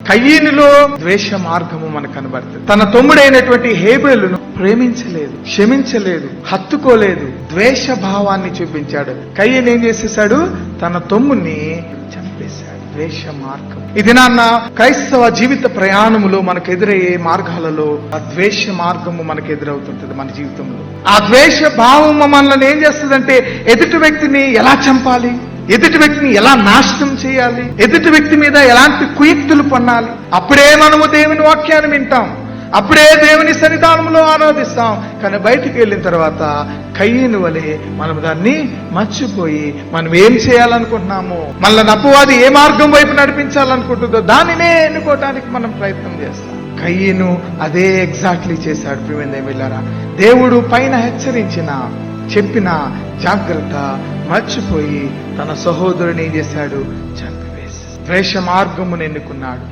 కయీనులో ద్వేష మార్గము మనకు కనబడుతుంది. తన తమ్ముడైనటువంటి హేబేలును ప్రేమించలేదు, క్షమించలేదు, హత్తుకోలేదు, ద్వేష భావాన్ని చూపించాడు. కయీను ఏం చేసేసాడు? తన తమ్ముడిని చంపేశాడు. ద్వేష మార్గం. ఇది నాన్న క్రైస్తవ జీవిత ప్రయాణములో మనకు ఎదురయ్యే మార్గాలలో ఆ ద్వేష మార్గము మనకు ఎదురవుతుంటది మన జీవితంలో. ఆ ద్వేష భావం మనల్ని ఏం చేస్తుందంటే ఎదుటి వ్యక్తిని ఎలా చంపాలి, ఎదుటి వ్యక్తిని ఎలా నాశనం చేయాలి, ఎదుటి వ్యక్తి మీద ఎలాంటి కుయుక్తులు పన్నాలి. అప్పుడే మనము దేవుని వాక్యాన్ని వింటాం, అప్పుడే దేవుని సన్నిధానంలో ఆరాధిస్తాం. కానీ బయటికి వెళ్ళిన తర్వాత కయీను వలె మనం దాన్ని మర్చిపోయి మనం ఏం చేయాలనుకుంటున్నామో, మనల్ని అపవాది ఏ మార్గం వైపు నడిపించాలనుకుంటుందో దానినే ఎన్నుకోవటానికి మనం ప్రయత్నం చేస్తాం. కయీను అదే ఎగ్జాక్ట్లీ చేశాడు. ప్రియమైనలారా, దేవుడు పైన చెప్పిన జాగ్రత్త మర్చిపోయి తన సహోదరుని ఏం చేశాడు? చంపివేసి ద్వేష మార్గమును ఎన్నుకున్నాడు.